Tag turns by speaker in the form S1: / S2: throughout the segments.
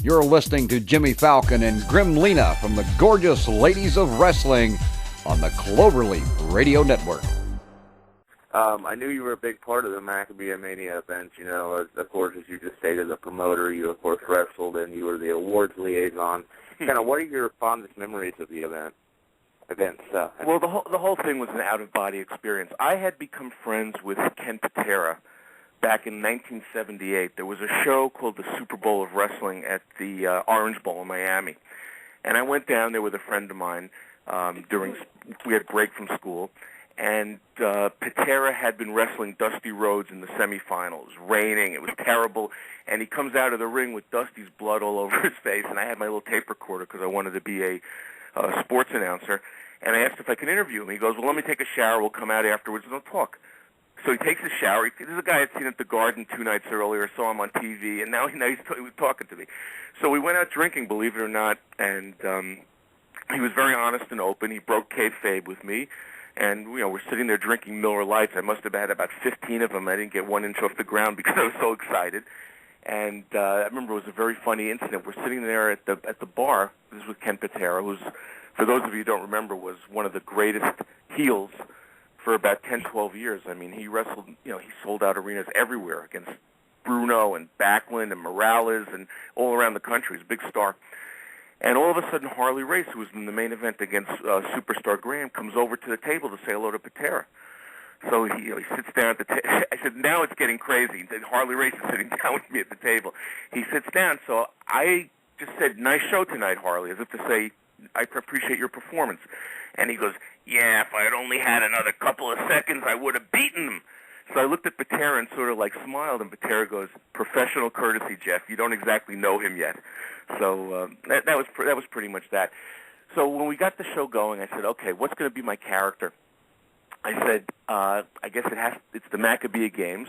S1: You're listening to Jimmy Falcon and Gremlina from the gorgeous Ladies of Wrestling on the Cloverleaf Radio Network.
S2: I knew you were a big part of the Maccabiah Mania event. You know, of course, as you just stated, the promoter, you, of course, wrestled, and you were the awards liaison. Kind of, what are your fondest memories of the event?
S3: Well, the whole thing was an out-of-body experience. I had become friends with Ken Patera back in 1978. There was a show called the Super Bowl of Wrestling at the Orange Bowl in Miami. And I went down there with a friend of mine we had a break from school. And Patera had been wrestling Dusty Rhodes in the semifinals. It was raining. It was terrible. And he comes out of the ring with Dusty's blood all over his face. And I had my little tape recorder because I wanted to be a sports announcer. And I asked if I could interview him. He goes, well, let me take a shower. We'll come out afterwards and we'll talk. So he takes a shower. This is a guy I'd seen at the Garden 2 nights earlier, saw him on TV, and now he was talking to me. So we went out drinking, believe it or not, and he was very honest and open. He broke kayfabe with me. And, you know, we're sitting there drinking Miller Lights. I must have had about 15 of them. I didn't get 1 inch off the ground because I was so excited. And I remember it was a very funny incident. We're sitting there at the bar. This was Ken Patera, who's, for those of you who don't remember, was one of the greatest heels for about 10, 12 years. I mean, he wrestled, you know, he sold out arenas everywhere against Bruno and Backlund and Morales and all around the country. He's a big star. And all of a sudden, Harley Race, who was in the main event against Superstar Graham, comes over to the table to say hello to Patera. So he sits down at the table. I said, now it's getting crazy. Harley Race is sitting down with me at the table. He sits down. So I just said, nice show tonight, Harley, as if to say, I appreciate your performance. And he goes, yeah, if I had only had another couple of seconds, I would have beaten them. So I looked at Patera and sort of like smiled, and Patera goes, professional courtesy, Jeff. You don't exactly know him yet. So that was pretty much that. So when we got the show going, I said, okay, what's going to be my character? I said, I guess it's the Maccabiah Games,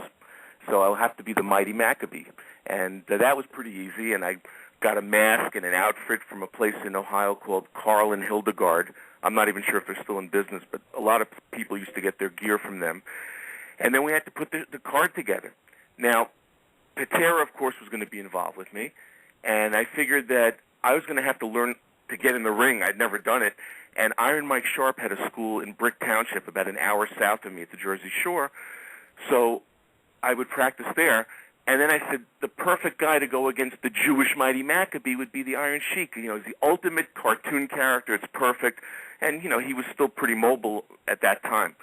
S3: so I'll have to be the Mighty Maccabee. And that was pretty easy, and I got a mask and an outfit from a place in Ohio called Carl and Hildegard. I'm not even sure if they're still in business, but a lot of people used to get their gear from them. And then we had to put the card together. Now, Patera, of course, was going to be involved with me, and I figured that I was going to have to learn to get in the ring. I'd never done it. And Iron Mike Sharp had a school in Brick Township, about an hour south of me at the Jersey Shore. So I would practice there. And then I said, the perfect guy to go against the Jewish Mighty Maccabee would be the Iron Sheik. You know, he's the ultimate cartoon character. It's perfect. And, you know, he was still pretty mobile at that time.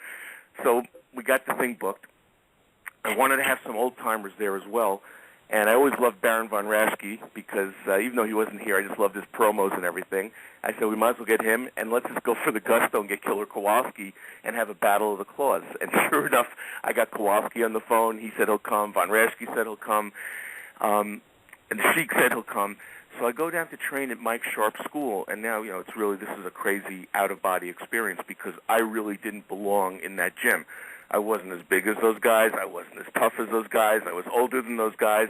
S3: So we got the thing booked. I wanted to have some old-timers there as well. And I always loved Baron von Raschke because even though he wasn't here, I just loved his promos and everything. I said, we might as well get him, and let's just go for the gusto and get Killer Kowalski and have a battle of the claws. And sure enough, I got Kowalski on the phone. He said he'll come. Von Raschke said he'll come. And Sheik said he'll come. So I go down to train at Mike Sharp's school, and now, you know, this is a crazy out-of-body experience because I really didn't belong in that gym. I wasn't as big as those guys. I wasn't as tough as those guys. I was older than those guys.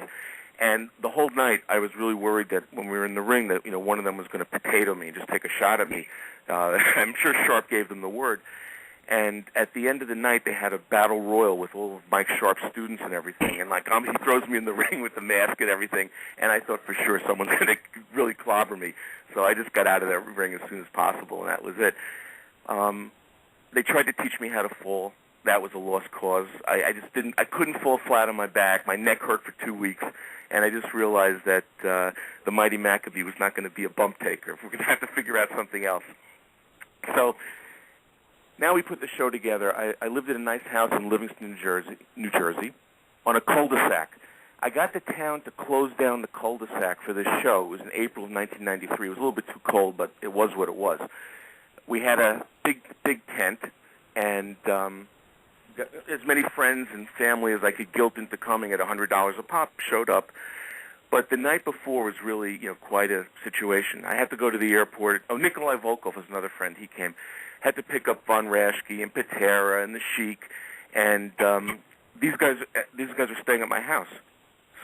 S3: And the whole night, I was really worried that when we were in the ring that, you know, one of them was going to potato me and just take a shot at me. I'm sure Sharp gave them the word. And at the end of the night, they had a battle royal with all of Mike Sharp's students and everything. And, like, he throws me in the ring with the mask and everything. And I thought for sure someone's going to really clobber me. So I just got out of that ring as soon as possible, and that was it. They tried to teach me how to fall. That was a lost cause. I couldn't fall flat on my back. My neck hurt for 2 weeks, and I just realized that the Mighty Maccabee was not going to be a bump taker. We're going to have to figure out something else. So now we put the show together. I lived in a nice house in Livingston, New Jersey, on a cul-de-sac. I got the town to close down the cul-de-sac for this show. It was in April of 1993. It was a little bit too cold, but it was what it was. We had a big tent, and as many friends and family as I could guilt into coming at $100 a pop showed up. But the night before was really, you know, quite a situation. I had to go to the airport. Oh, Nikolai Volkov was another friend. He came. Had to pick up Von Raschke and Patera and the Sheik, and these guys are staying at my house.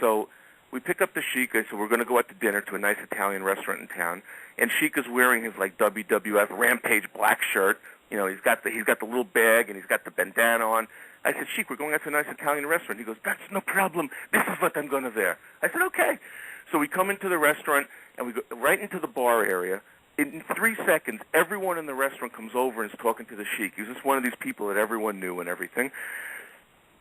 S3: So we pick up the Sheik. I said, we're going to go out to dinner to a nice Italian restaurant in town. And Sheik is wearing his, like, WWF Rampage black shirt. You know, he's got the little bag and he's got the bandana on. I said, Sheik, we're going out to a nice Italian restaurant. He goes, that's no problem. This is what I'm going to wear. I said, okay. So we come into the restaurant, and we go right into the bar area. In 3 seconds, everyone in the restaurant comes over and is talking to the Sheik. He was just one of these people that everyone knew and everything.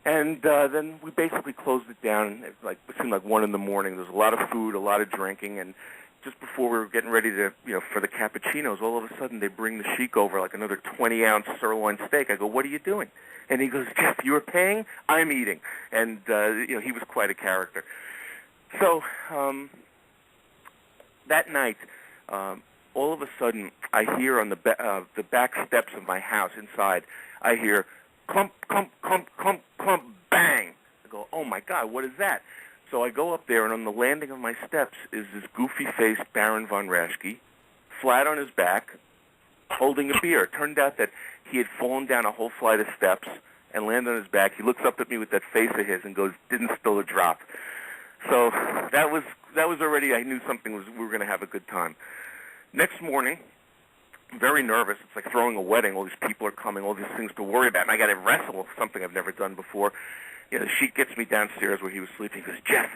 S3: And then we basically closed it down. It seemed like 1 in the morning. There was a lot of food, a lot of drinking, and just before we were getting ready to, for the cappuccinos, all of a sudden they bring the Sheik over like another 20-ounce sirloin steak. I go, "What are you doing?" And he goes, "Jeff, you are paying, I'm eating." And he was quite a character. So that night, all of a sudden, I hear on the back steps of my house inside, I hear clump, clump, clump, clump, clump, bang. I go, "Oh my God, what is that?" So I go up there, and on the landing of my steps is this goofy-faced Baron von Raschke, flat on his back, holding a beer. It turned out that he had fallen down a whole flight of steps and landed on his back. He looks up at me with that face of his and goes, "Didn't spill a drop." So that was already, I knew we were going to have a good time. Next morning, I'm very nervous. It's like throwing a wedding. All these people are coming, all these things to worry about, and I got to wrestle, something I've never done before. The Sheik gets me downstairs where he was sleeping. He goes, "Jeff,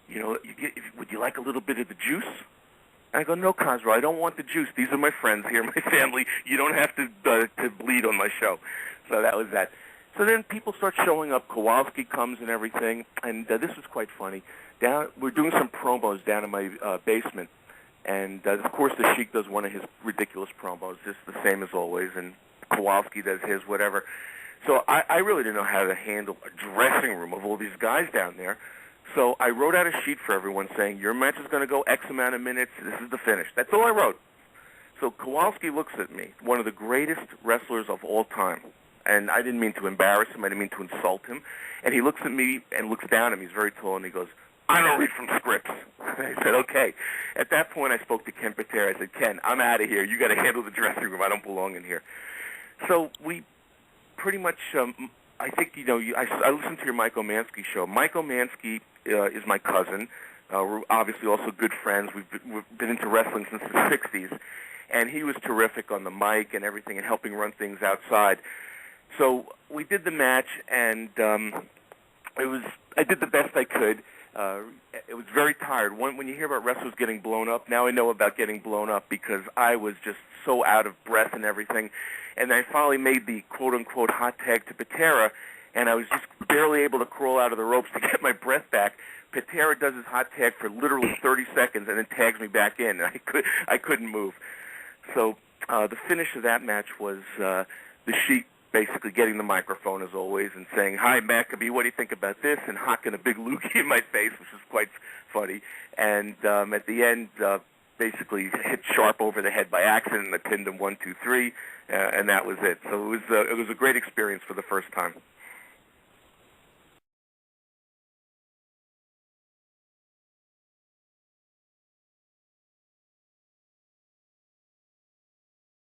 S3: would you like a little bit of the juice?" And I go, "No, Cosro, I don't want the juice. These are my friends here, my family. You don't have to bleed on my show." So that was that. So then people start showing up. Kowalski comes and everything, and this was quite funny. We're doing some promos down in my basement, and of course the Sheik does one of his ridiculous promos, just the same as always, and Kowalski does his, whatever. So I really didn't know how to handle a dressing room of all these guys down there. So I wrote out a sheet for everyone saying, "Your match is going to go X amount of minutes. This is the finish." That's all I wrote. So Kowalski looks at me, one of the greatest wrestlers of all time. And I didn't mean to embarrass him. I didn't mean to insult him. And he looks at me and looks down at me. He's very tall, and he goes, "I don't read from scripts." I said, "Okay." At that point, I spoke to Ken Patera. I said, "Ken, I'm out of here. You got to handle the dressing room. I don't belong in here." So we pretty much, I think, I listened to your Mike Omansky show. Mike Omansky is my cousin. We're obviously also good friends. We've been into wrestling since the 60s. And he was terrific on the mic and everything and helping run things outside. So we did the match, and I did the best I could. It was very tired. When you hear about wrestlers getting blown up, now I know about getting blown up because I was just so out of breath and everything. And I finally made the quote-unquote hot tag to Patera, and I was just barely able to crawl out of the ropes to get my breath back. Patera does his hot tag for literally 30 seconds and then tags me back in. I couldn't move. So the finish of that match was the Sheik basically getting the microphone as always and saying, "Hi, Maccabee, what do you think about this?" and hocking a big loogie in my face, which was quite funny. And at the end, basically hit Sharp over the head by accident, and I pinned him 1, 2, 3, and that was it. So it was a great experience for the first time.